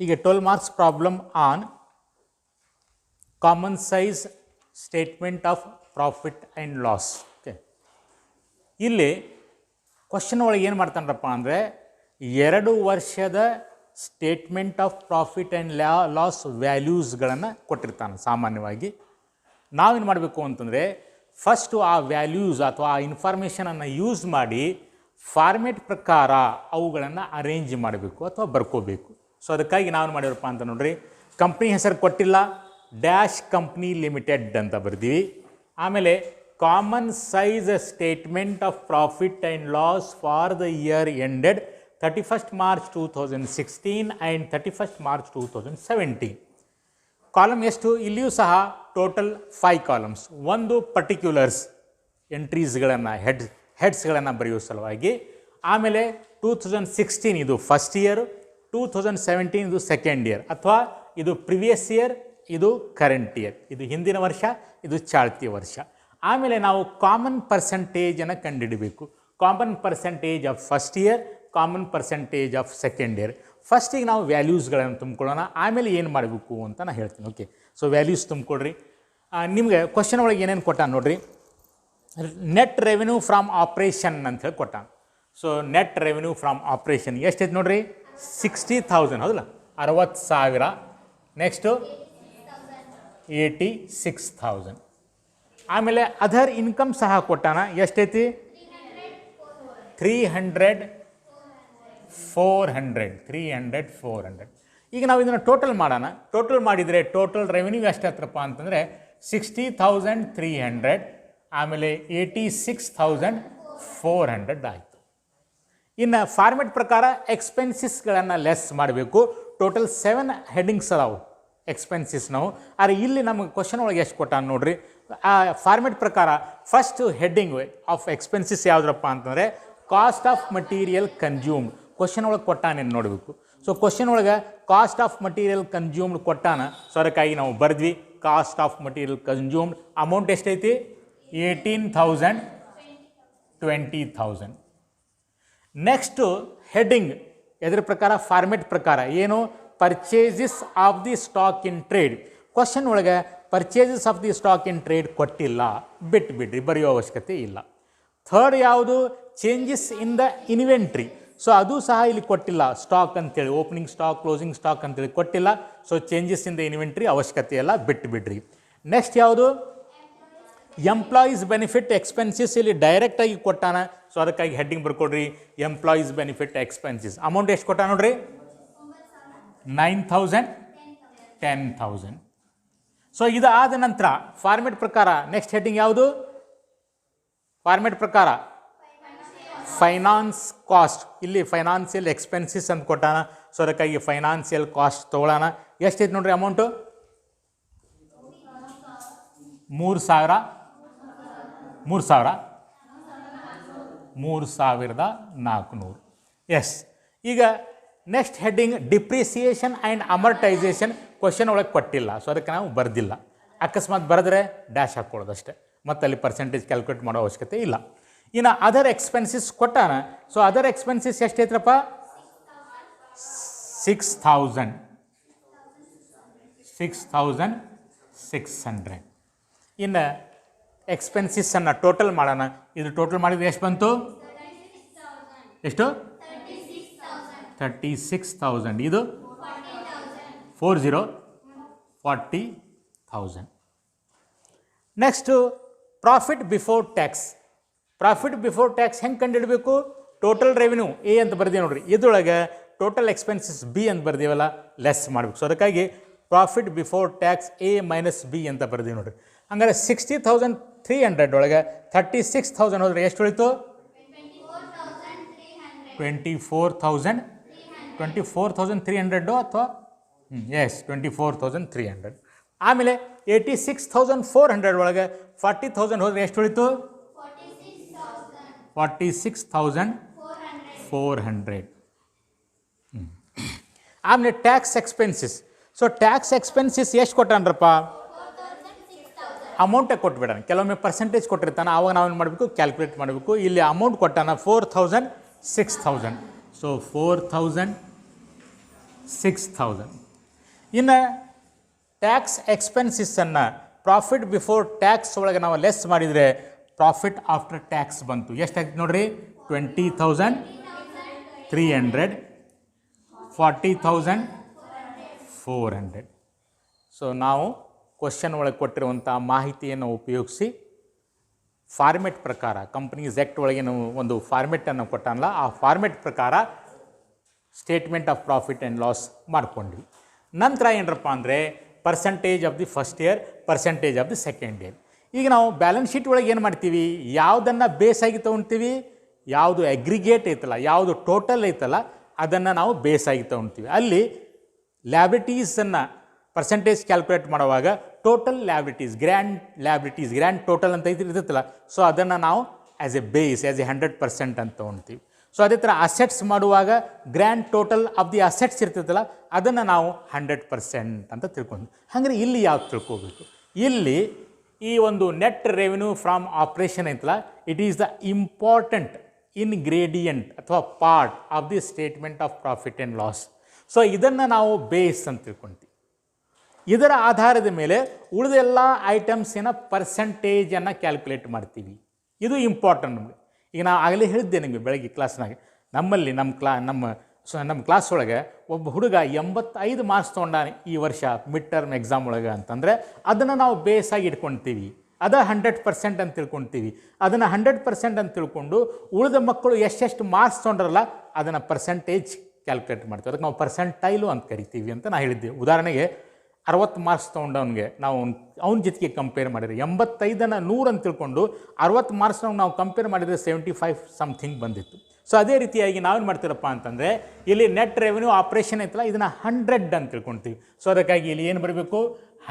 ಈಗ 12 marks problem on common size statement of profit and loss. Okay, ಇಲ್ಲಿ question ಒಳಗೆ ಏನು ಮಾಡ್ತಾನಪ್ಪ ಅಂದರೆ 2 ವರ್ಷದ statement of profit and loss ವ್ಯಾಲ್ಯೂಸ್ಗಳನ್ನು ಕೊಟ್ಟಿರ್ತಾನೆ. ಸಾಮಾನ್ಯವಾಗಿ ನಾವೇನು ಮಾಡಬೇಕು ಅಂತಂದರೆ ಫಸ್ಟು ಆ ವ್ಯಾಲ್ಯೂಸ್ ಅಥವಾ ಆ ಇನ್ಫಾರ್ಮೇಷನನ್ನು ಯೂಸ್ ಮಾಡಿ ಫಾರ್ಮೆಟ್ ಪ್ರಕಾರ ಅವುಗಳನ್ನು ಅರೇಂಜ್ ಮಾಡಬೇಕು ಅಥವಾ ಬರ್ಕೋಬೇಕು. ಸೊ ಅದಕ್ಕಾಗಿ ನಾವೇನು ಮಾಡಿರಪ್ಪ ಅಂತ ನೋಡ್ರಿ, ಕಂಪ್ನಿ ಹೆಸರು ಕೊಟ್ಟಿಲ್ಲ, ಡ್ಯಾಶ್ ಕಂಪ್ನಿ ಲಿಮಿಟೆಡ್ ಅಂತ ಬರ್ತೀವಿ. ಆಮೇಲೆ common size statement of profit and loss for the year ended 31st March 2016 and 31st March 2017. Column ಎಷ್ಟು? ಇಲ್ಲಿಯೂ ಸಹ ಟೋಟಲ್ 5 ಕಾಲಮ್ಸ್. ಒಂದು ಪರ್ಟಿಕ್ಯುಲರ್ಸ್ ಎಂಟ್ರೀಸ್ಗಳನ್ನು ಹೆಡ್ಸ್ಗಳನ್ನು ಬರೆಯುವ ಸಲುವಾಗಿ. ಆಮೇಲೆ 2016 ಇದು ಫಸ್ಟ್ ಇಯರ್, 2017 ಇದು ಸೆಕೆಂಡ್ ಇಯರ್, ಅಥವಾ ಇದು ಪ್ರಿವಿಯಸ್ ಇಯರ್, ಇದು ಕರೆಂಟ್ ಇಯರ್, ಇದು ಹಿಂದಿನ ವರ್ಷ, ಇದು ಚಾಲ್ತಿ ವರ್ಷ. ಆಮೇಲೆ ನಾವು ಕಾಮನ್ ಪರ್ಸೆಂಟೇಜನ್ನು ಕಂಡುಹಿಡಬೇಕು. Common percentage of first year, common percentage of second year. ಫಸ್ಟಿಗೆ ನಾವು ವ್ಯಾಲ್ಯೂಸ್ಗಳನ್ನು ತುಂಬ್ಕೊಳ್ಳೋಣ, ಆಮೇಲೆ ಏನು ಮಾಡಬೇಕು ಅಂತ ನಾನು ಹೇಳ್ತೀನಿ. ಓಕೆ, ಸೊ ವ್ಯಾಲ್ಯೂಸ್ ತುಂಬ್ಕೊಡ್ರಿ. ನಿಮಗೆ ಕ್ವಶನ್ ಒಳಗೆ ಏನೇನು ಕೊಟ್ಟಾನ ನೋಡ್ರಿ. ನೆಟ್ ರೆವೆನ್ಯೂ ಫ್ರಾಮ್ ಆಪ್ರೇಷನ್ ಅಂತ ಹೇಳಿ ಕೊಟ್ಟಾನ. So net revenue from operation ಎಷ್ಟೈತೆ ನೋಡ್ರಿ? 60,000 ಹೌದಲ್ಲ, 60,000. ನೆಕ್ಸ್ಟು 86,000. ಆಮೇಲೆ ಅದರ್ ಇನ್ಕಮ್ ಸಹ ಕೊಟ್ಟಾನ. ಎಷ್ಟೈತಿ? 300, 400. ಈಗ ನಾವು ಇದನ್ನು ಟೋಟಲ್ ಮಾಡೋಣ. ಟೋಟಲ್ ಮಾಡಿದರೆ ಟೋಟಲ್ ರೆವೆನ್ಯೂ ಎಷ್ಟಾಯ್ತಪ್ಪ ಅಂತಂದರೆ 60,300, ಆಮೇಲೆ 86,400 ಆಯಿತು. ಇನ್ನು ಫಾರ್ಮೆಟ್ ಪ್ರಕಾರ ಎಕ್ಸ್ಪೆನ್ಸಿಸ್ಗಳನ್ನು ಲೆಸ್ ಮಾಡಬೇಕು. ಟೋಟಲ್ 7 ಹೆಡ್ಡಿಂಗ್ಸ್ ಅದಾವು ಎಕ್ಸ್ಪೆನ್ಸಿಸ್ ನಾವು. ಆದರೆ ಇಲ್ಲಿ ನಮಗೆ ಕ್ವಶನ್ ಒಳಗೆ ಎಷ್ಟು ಕೊಟ್ಟಾನ ನೋಡ್ರಿ. ಆ ಫಾರ್ಮೆಟ್ ಪ್ರಕಾರ ಫಸ್ಟ್ ಹೆಡ್ಡಿಂಗ್ ಆಫ್ ಎಕ್ಸ್ಪೆನ್ಸಿಸ್ ಯಾವುದ್ರಪ್ಪ ಅಂತಂದರೆ cost of material consumed. Question ಒಳಗೆ ಕೊಟ್ಟಾನೇನು ನೋಡಬೇಕು. ಸೊ ಕ್ವಶನ್ ಒಳಗೆ ಕಾಸ್ಟ್ ಆಫ್ ಮಟೀರಿಯಲ್ ಕನ್ಸ್ಯೂಮ್ಡ್ ಕೊಟ್ಟಾನ. ಸೊ ಅದಕ್ಕಾಗಿ ನಾವು ಬರೆದ್ವಿ cost of material consumed. Amount ಎಷ್ಟೈತಿ? 18,000, 20,000. ನೆಕ್ಸ್ಟು ಹೆಡ್ಡಿಂಗ್ ಎದ್ರ ಪ್ರಕಾರ? ಫಾರ್ಮೆಟ್ ಪ್ರಕಾರ ಏನು? Purchases of the stock in trade. Question ಒಳಗೆ purchases of the stock in trade ಕೊಟ್ಟಿಲ್ಲ, ಬಿಟ್ಬಿಡ್ರಿ, ಬರೆಯೋ ಅವಶ್ಯಕತೆ ಇಲ್ಲ. ಥರ್ಡ್ ಯಾವುದು? Changes in the inventory. So ಅದು ಸಹ ಇಲ್ಲಿ ಕೊಟ್ಟಿಲ್ಲ. ಸ್ಟಾಕ್ ಅಂತೇಳಿ ಓಪನಿಂಗ್ ಸ್ಟಾಕ್, ಕ್ಲೋಸಿಂಗ್ ಸ್ಟಾಕ್ ಅಂತೇಳಿ ಕೊಟ್ಟಿಲ್ಲ. So changes in the inventory ಅವಶ್ಯಕತೆ ಇಲ್ಲ, ಬಿಟ್ಬಿಡ್ರಿ. ನೆಕ್ಸ್ಟ್ ಯಾವುದು? ಎಂಪ್ಲಾಯೀಸ್ ಬೆನಿಫಿಟ್ ಎಕ್ಸ್ಪೆನ್ಸಿಸ್ ಇಲ್ಲಿ ಡೈರೆಕ್ಟಾಗಿ ಕೊಟ್ಟಾನ. ಸೊ ಅದಕ್ಕಾಗಿ heading ಬರ್ಕೊಡ್ರಿ employees benefit expenses. Amount ಎಷ್ಟು ಕೊಟ್ಟ ನೋಡ್ರಿ? 9,000, 10,000. ಸೊ ಇದು ಆದ ನಂತರ ಫಾರ್ಮೆಟ್ ಪ್ರಕಾರ ನೆಕ್ಸ್ಟ್ ಹೆಡ್ಡಿಂಗ್ ಯಾವುದು? ಫಾರ್ಮೆಟ್ ಪ್ರಕಾರ ಫೈನಾನ್ಸ್ ಕಾಸ್ಟ್. ಇಲ್ಲಿ ಫೈನಾನ್ಸಿಯಲ್ ಎಕ್ಸ್ಪೆನ್ಸಿಸ್ ಅಂತ ಕೊಟ್ಟಾನ. ಸೊ ಅದಕ್ಕಾಗಿ ಫೈನಾನ್ಸಿಯಲ್ ಕಾಸ್ಟ್ ತೊಗೊಳ್ಳೋಣ. ಎಷ್ಟೈತೆ ನೋಡ್ರಿ ಅಮೌಂಟು? 3,400. ಎಸ್. ಈಗ next heading depreciation and amortisation. Question ಒಳಗೆ ಕೊಟ್ಟಿಲ್ಲ, ಸೊ ಅದಕ್ಕೆ ನಾವು ಬರೆದಿಲ್ಲ. ಅಕಸ್ಮಾತ್ ಬರೆದ್ರೆ ಡ್ಯಾಶ್ ಹಾಕ್ಕೊಳ್ಳೋದು ಅಷ್ಟೇ, ಮತ್ತು ಅಲ್ಲಿ ಪರ್ಸೆಂಟೇಜ್ ಕ್ಯಾಲ್ಕುಲೇಟ್ ಮಾಡೋ ಅವಶ್ಯಕತೆ ಇಲ್ಲ. ಇನ್ನು ಅದರ್ ಎಕ್ಸ್ಪೆನ್ಸಿಸ್ ಕೊಟ್ಟಾನ. ಸೊ ಅದರ್ ಎಕ್ಸ್ಪೆನ್ಸಿಸ್ ಎಷ್ಟೈತ್ರಪ್ಪ? 6,600. ಇನ್ನು ಎಕ್ಸ್ಪೆನ್ಸಿಸನ್ನು ಟೋಟಲ್ ಮಾಡೋಣ. ಇದು ಟೋಟಲ್ ಮಾಡಿದರೆ ಎಷ್ಟು ಬಂತು? ಎಷ್ಟು? 36,000. ಇದು 40,000. Next profit before tax. Profit before tax ಹೆಂಗೆ ಕಂಡುಹಿಡಬೇಕು? ಟೋಟಲ್ ರೆವೆನ್ಯೂ ಎ ಅಂತ ಬರ್ದೀವಿ ನೋಡ್ರಿ, ಇದರೊಳಗೆ ಟೋಟಲ್ ಎಕ್ಸ್ಪೆನ್ಸಸ್ ಬಿ ಅಂತ ಬರ್ದೀವಲ್ಲ, ಲೆಸ್ ಮಾಡಬೇಕು. ಸೊ ಅದಕ್ಕಾಗಿ profit before tax A minus B ಅಂತ ಬರ್ದೀವಿ ನೋಡ್ರಿ. ಹಂಗಾರೆ 60,300 ಒಳಗೆ 36,000 ಹೋದರೆ ಎಷ್ಟು ಉಳಿತು? 24,300 ಅಥವಾ ಎಸ್ 24,300. ಆಮೇಲೆ 86,400 ಒಳಗೆ 40,000 ಹೋದರೆ ಎಷ್ಟು ಉಳಿತು? 46,400. ಆಮೇಲೆ tax expenses. So tax expenses ಎಷ್ಟು ಕೊಟ್ಟಾನ್ರಪ್ಪ? ಅಮೌಂಟೇ ಕೊಟ್ಬಿಡೋಣ. ಕೆಲವೊಮ್ಮೆ ಪರ್ಸೆಂಟೇಜ್ ಕೊಟ್ಟಿರ್ತಾನೆ, ಆವಾಗ ನಾವೇನು ಮಾಡಬೇಕು? ಕ್ಯಾಲ್ಕುಲೇಟ್ ಮಾಡಬೇಕು. ಇಲ್ಲಿ ಅಮೌಂಟ್ ಕೊಟ್ಟಾನ 4,000, 6,000. ಸೊ 4,000, 6,000. ಇನ್ನು ಟ್ಯಾಕ್ಸ್ ಎಕ್ಸ್ಪೆನ್ಸಸ್ಸನ್ನು ಪ್ರಾಫಿಟ್ ಬಿಫೋರ್ ಟ್ಯಾಕ್ಸ್ ಒಳಗೆ ನಾವು ಲೆಸ್ ಮಾಡಿದರೆ ಪ್ರಾಫಿಟ್ ಆಫ್ಟರ್ ಟ್ಯಾಕ್ಸ್ ಬಂತು. ಎಷ್ಟಾಯ್ತು ನೋಡಿರಿ, 20,300, 40,400. ಸೊ ನಾವು ಕ್ವಶನ್ ಒಳಗೆ ಕೊಟ್ಟಿರುವಂಥ ಮಾಹಿತಿಯನ್ನು ಉಪಯೋಗಿಸಿ ಫಾರ್ಮೆಟ್ ಪ್ರಕಾರ, ಕಂಪ್ನೀಸ್ ಆ್ಯಕ್ಟ್ ಒಳಗೆ ನಾವು ಒಂದು ಫಾರ್ಮೆಟನ್ನು ಕೊಟ್ಟನಲ್ಲ, ಆ ಫಾರ್ಮೆಟ್ ಪ್ರಕಾರ statement of profit and loss ಮಾಡ್ಕೊಂಡ್ವಿ. ನಂತರ ಏನರಪ್ಪ ಅಂದರೆ percentage of the first year, percentage of the second year. ಈಗ ನಾವು ಬ್ಯಾಲೆನ್ಸ್ ಶೀಟ್ ಒಳಗೆ ಏನು ಮಾಡ್ತೀವಿ, ಯಾವುದನ್ನು ಬೇಸಾಗಿ ತೊಗೊಳ್ತೀವಿ, ಯಾವುದು ಅಗ್ರಿಗೇಟ್ ಐತಲ್ಲ, ಯಾವುದು ಟೋಟಲ್ ಐತಲ್ಲ, ಅದನ್ನು ನಾವು ಬೇಸಾಗಿ ತೊಗೊಳ್ತೀವಿ. ಅಲ್ಲಿ ಲ್ಯಾಬಿಲಿಟೀಸನ್ನು ಪರ್ಸೆಂಟೇಜ್ ಕ್ಯಾಲ್ಕುಲೇಟ್ ಮಾಡುವಾಗ ಟೋಟಲ್ ಲ್ಯಾಬಿಲಿಟೀಸ್, ಗ್ರ್ಯಾಂಡ್ ಟೋಟಲ್ ಅಂತ ಇರ್ತೈತಲ್ಲ, ಸೊ ಅದನ್ನು ನಾವು as A base, as A 100% ಅಂತ ತೊಗೊಳ್ತೀವಿ. ಸೊ ಅದೇ ಥರ ಅಸೆಟ್ಸ್ ಮಾಡುವಾಗ grand total of the assets ಇರ್ತೈತಲ್ಲ, ಅದನ್ನು ನಾವು 100% ಅಂತ ತಿಳ್ಕೊಂಡ್ವಿ. ಹಾಗೆ ಇಲ್ಲಿ ಯಾವ್ದು ತಿಳ್ಕೋಬೇಕು, ಇಲ್ಲಿ ಈ ಒಂದು ನೆಟ್ ರೆವೆನ್ಯೂ ಫ್ರಾಮ್ ಆಪ್ರೇಷನ್ ಐತಲ್ಲ, ಇಟ್ ಈಸ್ ದ ಇಂಪಾರ್ಟೆಂಟ್ ಇನ್ಗ್ರೇಡಿಯಂಟ್ ಅಥವಾ part of the statement of profit and loss. So ಇದನ್ನು ನಾವು ಬೇಸ್ ಅಂತ ತಿಳ್ಕೊಳ್ತೀವಿ. ಇದರ ಆಧಾರದ ಮೇಲೆ ಉಳಿದೆಲ್ಲ ಐಟಮ್ಸಿನ ಪರ್ಸೆಂಟೇಜನ್ನು ಕ್ಯಾಲ್ಕುಲೇಟ್ ಮಾಡ್ತೀವಿ. ಇದು ಇಂಪಾರ್ಟೆಂಟ್ ನಮಗೆ. ಈಗ ನಾನು ಆಗಲೇ ಹೇಳಿದ್ದೆ ನಿಮಗೆ ಬೆಳಗ್ಗೆ ಕ್ಲಾಸ್ನಾಗ, ನಮ್ಮಲ್ಲಿ ನಮ್ಮ ಕ್ಲಾಸ್ ಒಳಗೆ ಒಬ್ಬ ಹುಡುಗ 85 ಮಾರ್ಕ್ಸ್ ತೊಗೊಂಡಾನೆ ಈ ವರ್ಷ ಮಿಡ್ ಟರ್ಮ್ ಎಕ್ಸಾಮ್ ಒಳಗೆ ಅಂತಂದರೆ ಅದನ್ನು ನಾವು ಬೇಸಾಗಿ ಇಟ್ಕೊಳ್ತೀವಿ. ಅದ 100% ಅಂತ ತಿಳ್ಕೊಳ್ತೀವಿ. ಅದನ್ನು 100% ಅಂತ ತಿಳ್ಕೊಂಡು ಉಳಿದ ಮಕ್ಕಳು ಎಷ್ಟೆಷ್ಟು ಮಾರ್ಕ್ಸ್ ತೊಗೊಂಡ್ರಲ್ಲ ಅದನ್ನು ಪರ್ಸೆಂಟೇಜ್ ಕ್ಯಾಲ್ಕುಲೇಟ್ ಮಾಡ್ತೀವಿ. ಅದಕ್ಕೆ ನಾವು ಪರ್ಸೆಂಟೈಲು ಅಂತ ಕರಿತೀವಿ ಅಂತ ನಾನು ಹೇಳಿದ್ದೆ. ಉದಾಹರಣೆಗೆ 60 ಮಾರ್ಕ್ಸ್ ತೊಗೊಂಡವನಿಗೆ ನಾವು ಅವನ ಜೊತೆಗೆ ಕಂಪೇರ್ ಮಾಡಿದರೆ 85ನ್ನು 100 ಅಂತ ತಿಳ್ಕೊಂಡು 60 ಮಾರ್ಕ್ಸ್ನ ನಾವು ಕಂಪೇರ್ ಮಾಡಿದರೆ 75 ಸಮಥಿಂಗ್ ಬಂದಿತ್ತು. ಸೊ ಅದೇ ರೀತಿಯಾಗಿ ನಾವೇನು ಮಾಡ್ತೀರಪ್ಪ ಅಂತಂದರೆ ಇಲ್ಲಿ ನೆಟ್ ರೆವೆನ್ಯೂ ಆಪ್ರೇಷನ್ ಐತಲ್ಲ, ಇದನ್ನು 100 ಅಂತ ತಿಳ್ಕೊಳ್ತೀವಿ. ಸೊ ಅದಕ್ಕಾಗಿ ಇಲ್ಲಿ ಏನು ಬರಬೇಕು,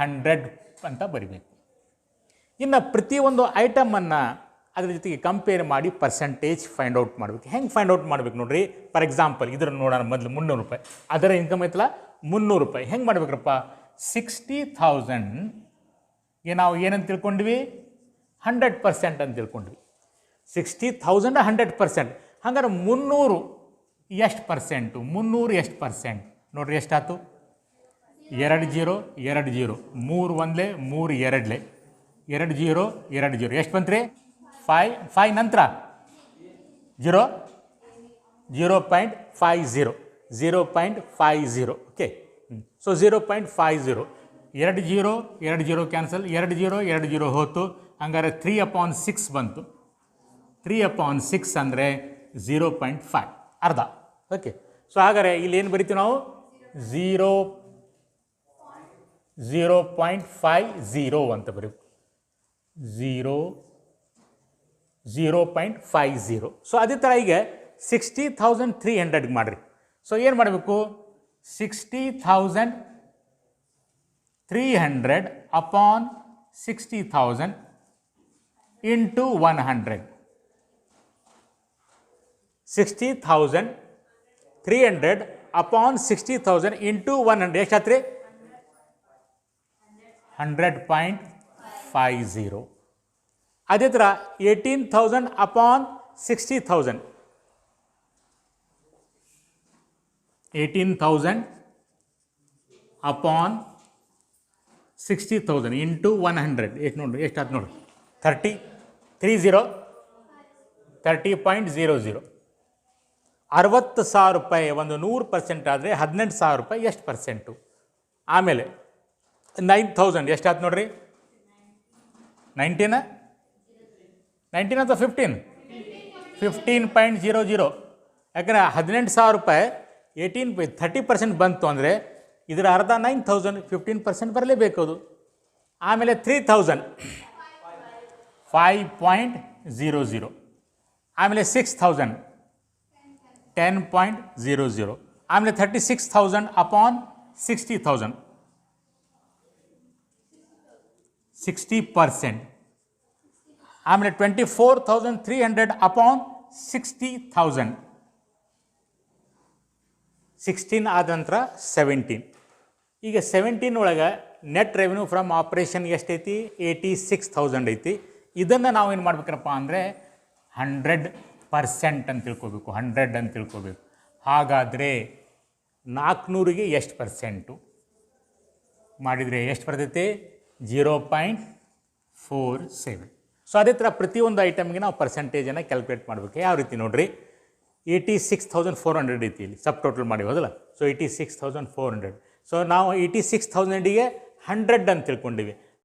100 ಅಂತ ಬರೀಬೇಕು. ಇನ್ನು ಪ್ರತಿಯೊಂದು ಐಟಮನ್ನು ಅದ್ರ ಜೊತೆಗೆ ಕಂಪೇರ್ ಮಾಡಿ ಪರ್ಸೆಂಟೇಜ್ ಫೈಂಡ್ ಔಟ್ ಮಾಡಬೇಕು. ಹೆಂಗೆ ಫೈಂಡ್ ಔಟ್ ಮಾಡಬೇಕು ನೋಡಿರಿ. ಫಾರ್ ಎಕ್ಸಾಂಪಲ್ ಇದರ ನೋಡೋಣ, ಮೊದಲು 300 ರೂಪಾಯಿ ಅದರ ಇನ್ಕಮ್ ಐತಲ್ಲ, 300 ರೂಪಾಯಿ ಹೆಂಗೆ ಮಾಡ್ಬೇಕ್ರಪ್ಪ, 60,000ಗೆ ನಾವು ಏನಂತ ತಿಳ್ಕೊಂಡ್ವಿ, 100% ಅಂತ ತಿಳ್ಕೊಂಡ್ವಿ. 60,000 100%. ಹಾಗಾದ್ರೆ 300 ಎಷ್ಟು ಪರ್ಸೆಂಟು, 300 ಎಷ್ಟು ಪರ್ಸೆಂಟ್ ನೋಡಿರಿ, ಎಷ್ಟಾಯ್ತು, 2 0 2 0, 3 1 3 2 2 0 2 0 ಎಷ್ಟು ಬಂತ್ರಿ, 5 ನಂತರ 0 0.50 0.50. ಓಕೆ, ಸೊ 0.50, 2 0 2 0 ಕ್ಯಾನ್ಸಲ್, 2 0 2 0 ಹೋತು. ಹಂಗಾರೆ 3/6 ಬಂತು. 3/6 ಅಂದರೆ 0.5, ಅರ್ಧ. ಓಕೆ, ಸೊ ಹಾಗಾದರೆ ಇಲ್ಲಿ ಏನು ಬರಿತೀವಿ ನಾವು, 0.50 ಅಂತ ಬರೀಬೇಕು, 0.50. ಸೊ ಅದೇ ಥರ ಈಗ 60,300 ಮಾಡಿರಿ. ಸೊ ಏನು ಮಾಡಬೇಕು, 60,300 ಅಪಾನ್ 60,000 ಇಂಟು 100. 60,300 upon 60,000 into 100 ಎಷ್ಟಾತ್ರಿ, 100.50. ಅದೇ ಥರ 18,000 ಅಪಾನ್ 60,000, 18,000 ಅಪಾನ್ 60,000 ಇಂಟು 100 ಎಷ್ಟು ನೋಡ್ರಿ, ಎಷ್ಟಾಯ್ತು ನೋಡ್ರಿ, 30.00. 60,000 ರೂಪಾಯಿ ಒಂದು 100% ಆದರೆ 18,000 ರೂಪಾಯಿ ಎಷ್ಟು ಪರ್ಸೆಂಟು. ಆಮೇಲೆ 9,000 ಎಷ್ಟಾಯ್ತು ನೋಡ್ರಿ, 19 ಅಥವಾ 15.00. ಯಾಕಂದರೆ 18,000 ರೂಪಾಯಿ 30% ಬಂತು ಅಂದರೆ ಇದರ ಅರ್ಧ 9,000, 15% ಬರಲೇಬೇಕು ಅದು. ಆಮೇಲೆ 3,000 5.00. ಆಮೇಲೆ 6,000 10.00. ಆಮೇಲೆ 36,000 ಅಪಾನ್ 60,000 60%. ಆಮೇಲೆ 24,300 ಅಪಾನ್ 60,000 16 ಆದ ನಂತರ 17. ಈಗ 17 ಒಳಗೆ ನೆಟ್ ರೆವೆನ್ಯೂ ಫ್ರಮ್ ಆಪ್ರೇಷನ್ ಎಷ್ಟೈತಿ, 86,000 ಐತಿ. ಇದನ್ನು ನಾವು ಏನು ಮಾಡ್ಬೇಕಪ್ಪ ಅಂದರೆ 100% ಅಂತ ತಿಳ್ಕೊಬೇಕು, 100 ಅಂತ ತಿಳ್ಕೊಬೇಕು. ಹಾಗಾದರೆ 400ಗೆ ಎಷ್ಟು ಪರ್ಸೆಂಟು ಮಾಡಿದರೆ ಎಷ್ಟು ಬರ್ತೈತೆ? 0.47. ಸೊ ಅದೇ ಥರ ಪ್ರತಿಯೊಂದು ಐಟಮ್ಗೆ ನಾವು ಪರ್ಸೆಂಟೇಜನ್ನು ಕ್ಯಾಲ್ಕುಲೇಟ್ ಮಾಡಬೇಕು. ಯಾವ ರೀತಿ ನೋಡಿರಿ, 86,400 ಐತಿ ಇಲ್ಲಿ ಸಬ್ ಟೋಟಲ್ ಮಾಡಿ ಹೋದಲ್ಲ. ಸೊ 86,400. ಸೊ ನಾವು 86,000ಗೆ 100 ಅಂತ ತಿಳ್ಕೊಂಡಿವಿ.